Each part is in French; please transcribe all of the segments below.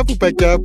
Cap ou pas cap?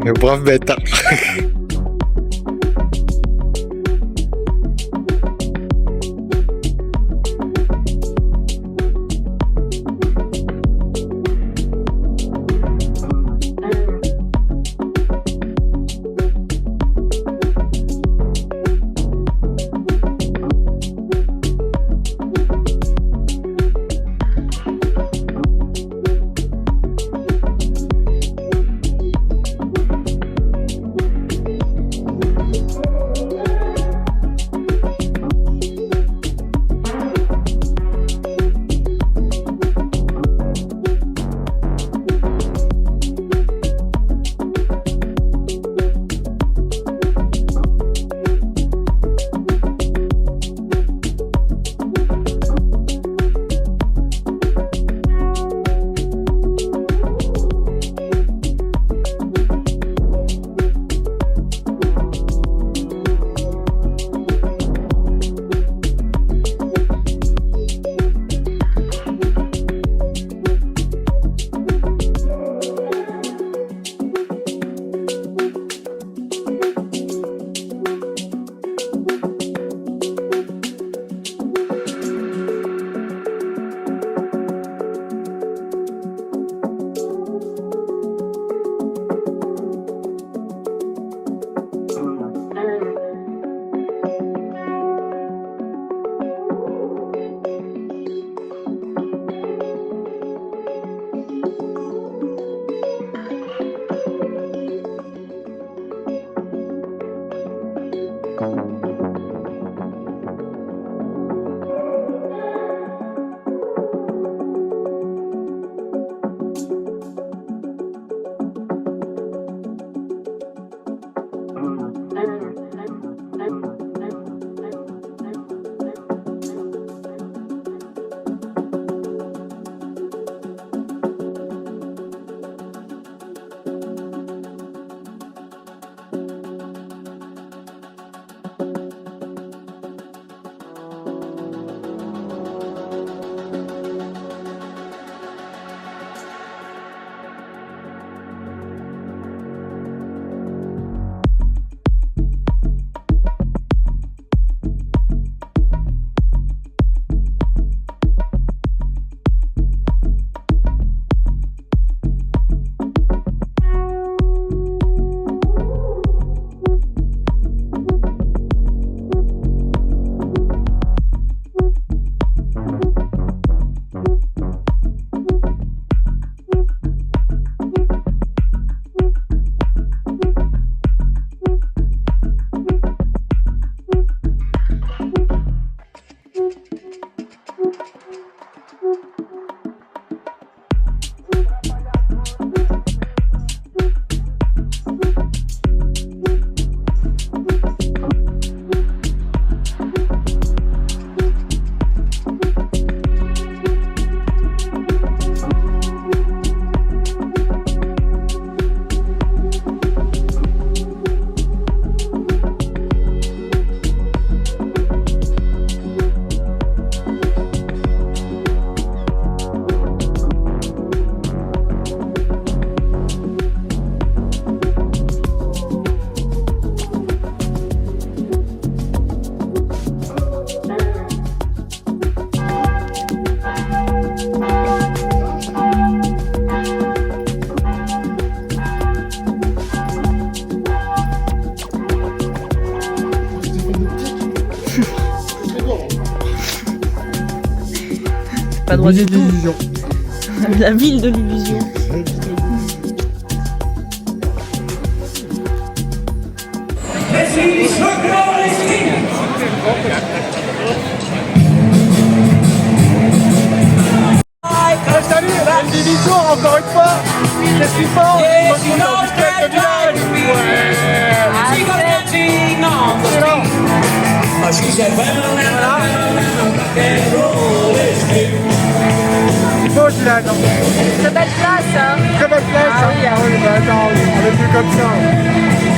Le brave bêta. pas droit du de tout. l'illusion. La ville de l'illusion. Salut, la division encore une fois. C'est si fort. Beau village. Très belle place, hein. Très belle place. Ah oui, ah oui, bah attends, on est plus comme ça.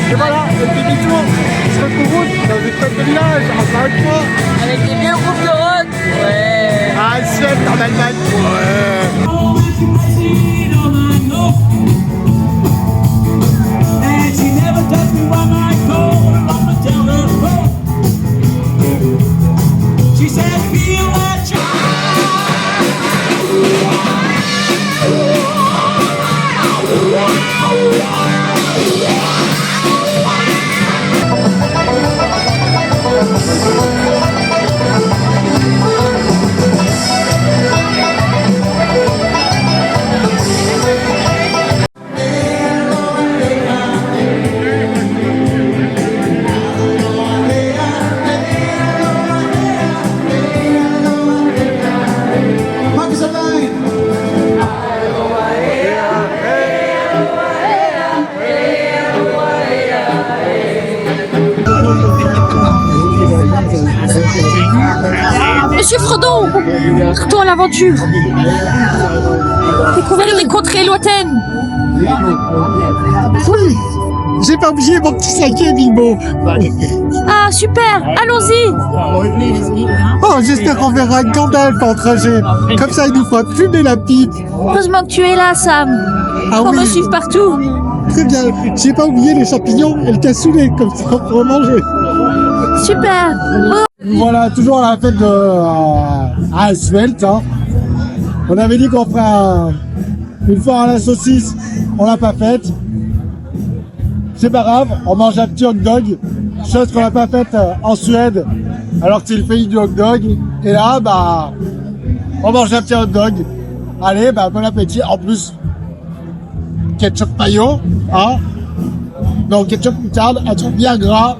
Et voilà, le demi-tour. On se retrouve dans une fête de village, encore une fois. Avec des vieux groupes de rock. Ouais. Ah, Suède, en Allemagne. Ouais. Monsieur Frodon, partons à l'aventure. Découvrir des contrées lointaines. Oui, j'ai pas oublié mon petit saké, Bilbo. Ah, super, allons-y. Oh, j'espère qu'on verra Gandalf en trajet. Comme ça, il nous fera fumer la pipe. Heureusement que tu es là, Sam. Ah Pour oui, me suivre partout. très bien. J'ai pas oublié les champignons et le cassoulet, comme ça on pourra manger. Super. Voilà, toujours à la fête de Asphalt. Hein. On avait dit qu'on ferait une foire à la saucisse, on l'a pas faite. C'est pas grave, on mange un petit hot dog, chose qu'on n'a pas faite en Suède, alors que c'est le pays du hot dog. Et là, bah, on mange un petit hot dog. Allez, bah, bon appétit. En plus, ketchup mayo, hein. Donc, ketchup moutarde, un truc bien gras.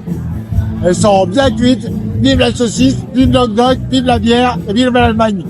Elles sont bien cuites. Vive la saucisse, vive le hot dog, vive la bière et vive l'Allemagne.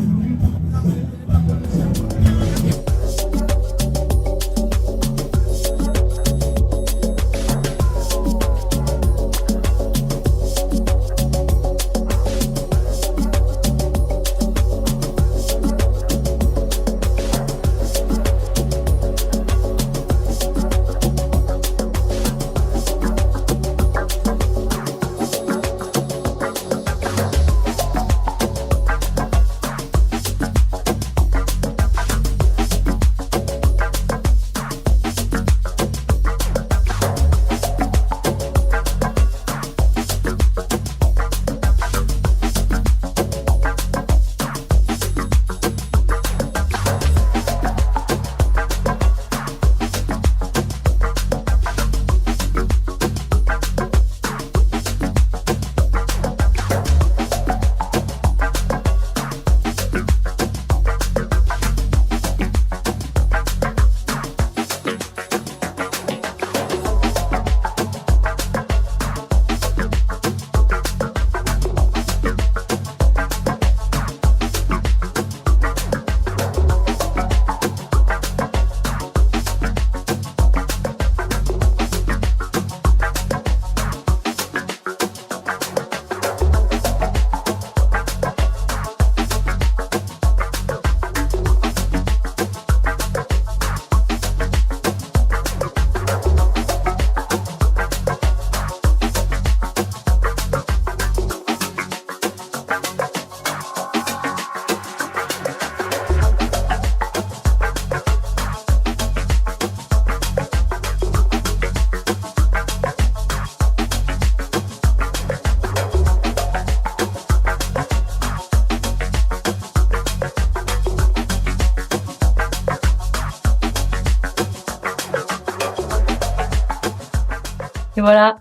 Et voilà,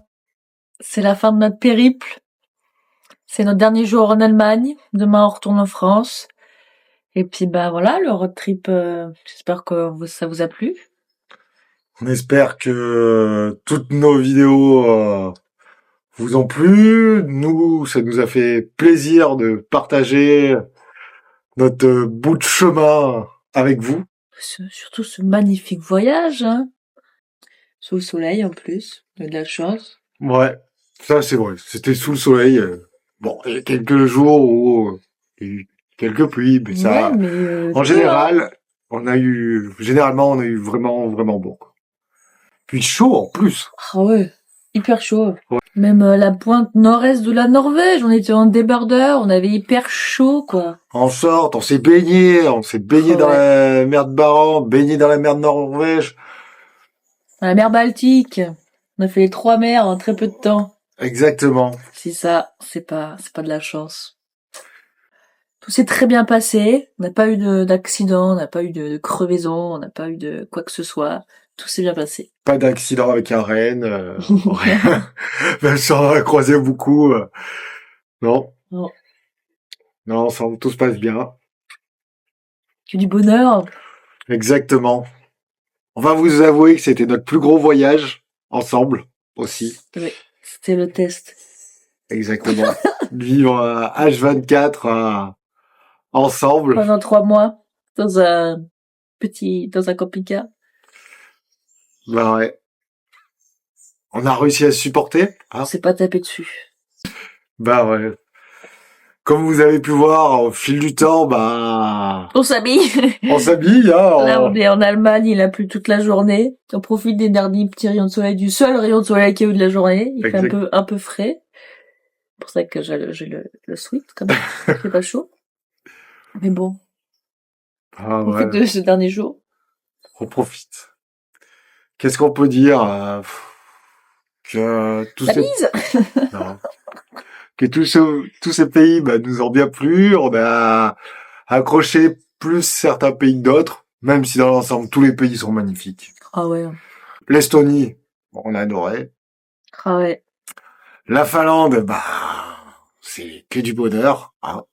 c'est la fin de notre périple. C'est notre dernier jour en Allemagne. Demain, on retourne en France. Et puis bah voilà, le road trip, j'espère que ça vous a plu. On espère que toutes nos vidéos vous ont plu. Nous, ça nous a fait plaisir de partager notre bout de chemin avec vous. Surtout ce magnifique voyage, hein. Sous le soleil en plus, on a de la chance. Ouais, ça c'est vrai. C'était sous le soleil. Bon, il y a quelques jours où il y a eu quelques pluies, mais ça, Ouais, mais en général, généralement, on a eu vraiment, vraiment bon, quoi. Puis chaud en plus. ah ouais, hyper chaud. Ouais. Même la pointe nord-est de la Norvège, on était en débardeur, on avait hyper chaud, quoi. En short, on s'est baigné dans la mer de Barents, baigné dans la mer de Norvège. Dans la mer Baltique, on a fait les 3 mers en très peu de temps. Exactement. Si ça, c'est pas de la chance. Tout s'est très bien passé. On n'a pas eu d'accident, on n'a pas eu de crevaison, on n'a pas eu de quoi que ce soit. Tout s'est bien passé. Pas d'accident avec un renne. Même si on en a croisé beaucoup. Non. Non. Non, tout se passe bien. Que du bonheur. Exactement. On va vous avouer que c'était notre plus gros voyage ensemble aussi. Oui, c'était le test. Exactement. Vivre H24 ensemble. Pendant 3 mois, dans un camping-car. Bah ouais. On a réussi à se supporter. On s'est pas tapé dessus. Bah ouais. Comme vous avez pu voir, au fil du temps, bah... On s'habille. On s'habille, hein. Là, on est en Allemagne, il a plu toute la journée. On profite des derniers petits rayons de soleil, du seul rayon de soleil qu'il y a eu de la journée. Il fait un peu frais. C'est pour ça que j'ai le sweat, quand même. C'est pas chaud. Mais bon. Ah, On profite de ce dernier jour. On profite. Qu'est-ce qu'on peut dire que tous ces pays nous ont bien plu. On a accroché plus certains pays que d'autres, même si dans l'ensemble tous les pays sont magnifiques. Ah ouais. L'Estonie, on a adoré. Ah ouais. La Finlande, c'est que du bonheur. Hein.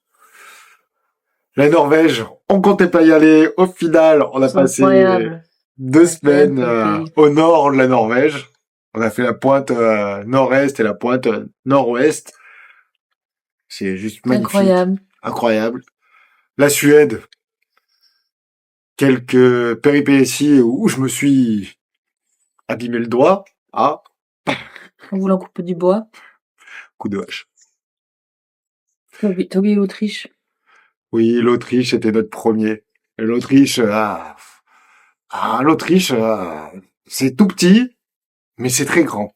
La Norvège, on comptait pas y aller. Au final, on a passé incroyable. 2 semaines au nord de la Norvège. On a fait la pointe nord-est et la pointe nord-ouest. C'est juste magnifique. Incroyable. La Suède. Quelques péripéties où je me suis abîmé le doigt. Ah. En voulant couper du bois. Coup de hache. T'as oublié l'Autriche. Oui, l'Autriche était notre premier. Et l'Autriche, c'est tout petit, mais c'est très grand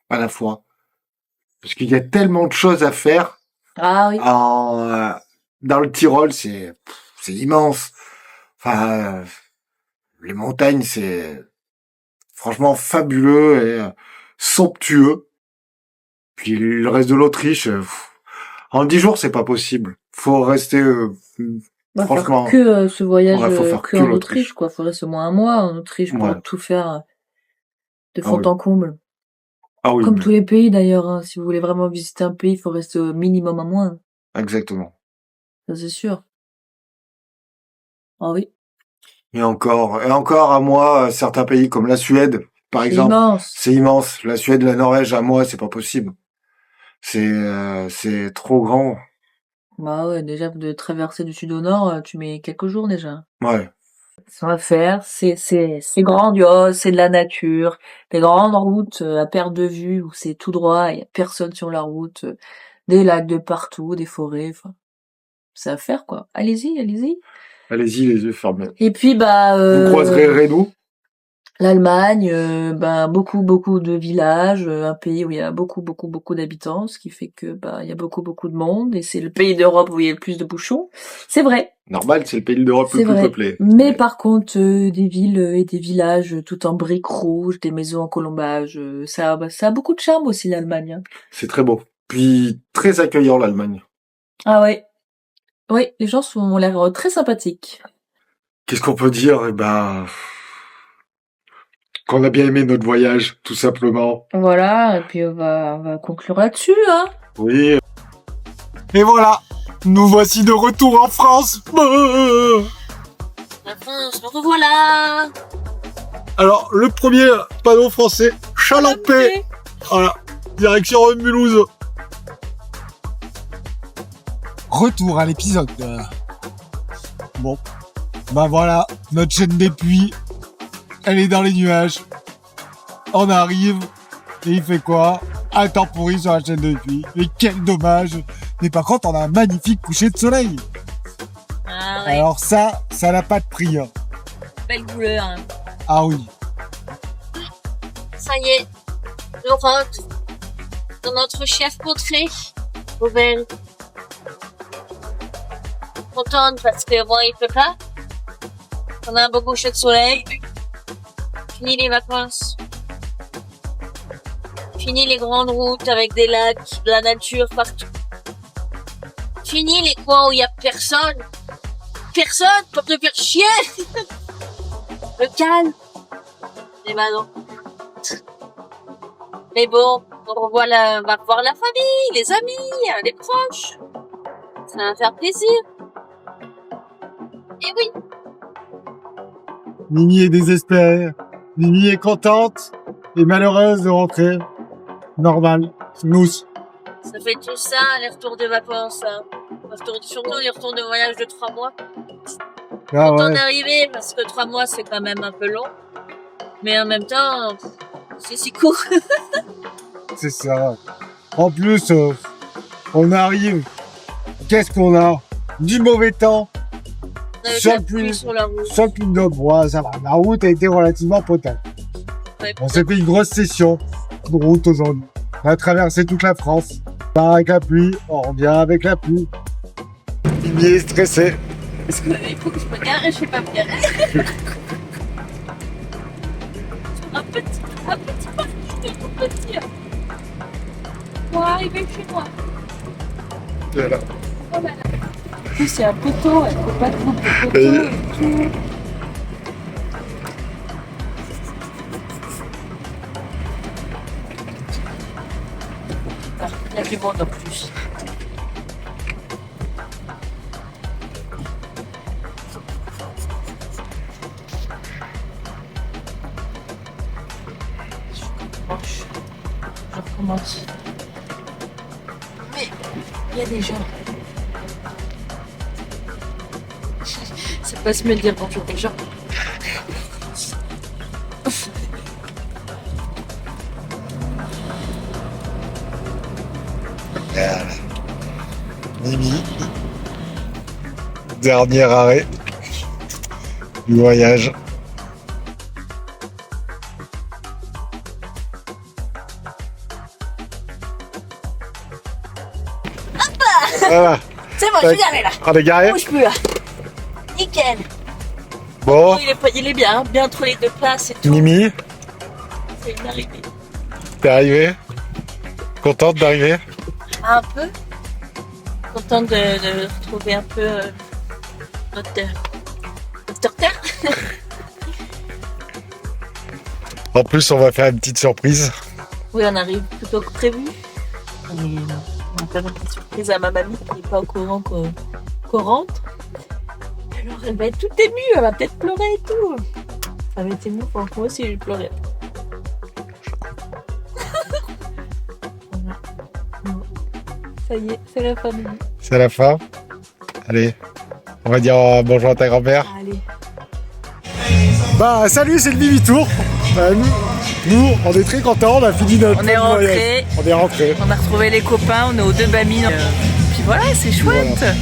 à la fois. Parce qu'il y a tellement de choses à faire. Ah oui. Dans le Tyrol, c'est immense. Enfin, les montagnes, c'est franchement fabuleux et somptueux. Puis le reste de l'Autriche, en 10 jours, c'est pas possible. Faut rester franchement que ce voyage faut faire que en Autriche, quoi. Faut rester au moins 1 mois en Autriche pour tout faire de fond en comble. Ah oui. Comme tous les pays d'ailleurs, hein. Si vous voulez vraiment visiter un pays, il faut rester au minimum 1 mois. Exactement. Ça c'est sûr. Ah oui. Et encore à moi, certains pays comme la Suède, par exemple. C'est immense. La Suède, la Norvège, à moi, c'est pas possible. C'est trop grand. Bah ouais, déjà de traverser du sud au nord, tu mets quelques jours déjà. Ouais. Ça va faire, c'est grandiose, c'est de la nature, des grandes routes à perte de vue où c'est tout droit, il y a personne sur la route, des lacs de partout, des forêts, enfin, c'est à faire quoi. Allez-y. Allez-y, les yeux fermés. Et puis vous croiserez Renaud. L'Allemagne, beaucoup de villages, un pays où il y a beaucoup d'habitants, ce qui fait que il y a beaucoup de monde et c'est le pays d'Europe où il y a le plus de bouchons. C'est vrai. Normal, c'est le pays d'Europe le plus peuplé. Mais par contre, des villes et des villages tout en briques rouges, des maisons en colombage, ça a beaucoup de charme aussi l'Allemagne. Hein. C'est très beau. Puis très accueillant l'Allemagne. Ah ouais. Oui, les gens ont l'air très sympathiques. Qu'est-ce qu'on peut dire? Qu'on a bien aimé notre voyage, tout simplement. Voilà, et puis on va conclure là-dessus, hein. Oui. Et voilà, Nous voici de retour en France. La France, me revoilà. Alors, le premier panneau français, Chalampé. Voilà, direction Mulhouse. Retour à l'épisode. Bon, bah voilà, notre chaîne des puits, elle est dans les nuages. On arrive, et il fait quoi? Un temps pourri sur la chaîne des puits. Mais quel dommage. Mais par contre, on a un magnifique coucher de soleil. Ah ouais, Alors ça n'a pas de prix. Hein. belle couleur. Hein. Ah oui. Ça y est, on rentre dans notre chef contrée. Auvergne. Contente parce que bon, il pleut pas. On a un beau coucher de soleil. Fini les vacances. Fini les grandes routes avec des lacs, de la nature partout. Fini les coins où il y a personne. Personne pour te faire chier. Le calme. Et bah non. Mais bon, on va revoir la famille, les amis, les proches. Ça va faire plaisir. Et oui. Mimi est désespérée. Mimi est contente et malheureuse de rentrer. Normal. Nous. Ça fait tout ça, les retours de vacances. Hein. Surtout les retours de voyage de 3 mois. Ah Content ouais. d'arriver parce que 3 mois c'est quand même un peu long. Mais en même temps, c'est si court. C'est ça. En plus, on arrive. Qu'est-ce qu'on a? Du mauvais temps. On avait Sur de la le pluie pluie. sur la route. Seul plus de bois, ça va. La route a été relativement potable. Ouais, On s'est fait une grosse session de route aujourd'hui. On a traversé toute la France. On part avec la pluie, on revient avec la pluie. Mimi est stressé. Parce qu'il faut que je me gare et je sais pas me garer. un petit parti, tout petit. Pour arriver chez moi. Voilà. Oh là là. En plus, c'est un poteau, elle peut pas couper le poteau et tout. Ah, il y a du monde en plus. Je recommence. Mais il y a des gens. C'est pas se me dire bonjour aux gens. Voilà. Mimi. Dernier arrêt du voyage. Voilà. C'est bon, je suis garé là. On est garé. Bouge plus là. Nickel. Bon, Oh, il est bien, hein, bien entre les deux places et tout. Mimi, C'est une arrivée. t'es arrivée? Contente d'arriver? Un peu. Contente de retrouver un peu notre terre. En plus, on va faire une petite surprise. Oui, on arrive plutôt que prévu. On va faire une petite surprise à ma mamie qui n'est pas au courant qu'on rentre. Alors elle va être toute émue, elle va peut-être pleurer et tout. Ça va être émouvant, moi aussi je vais pleurer. Voilà. Bon. Ça y est, c'est la famille. C'est la fin. Allez, on va dire bonjour à ta grand-mère. Allez. Bah salut, c'est le Mimi Tour. Nous, on est très contents, on a fini notre On est voyage. rentrés. On est rentrés. On a retrouvé les copains, on est aux deux bamines. Puis voilà, c'est chouette. Voilà.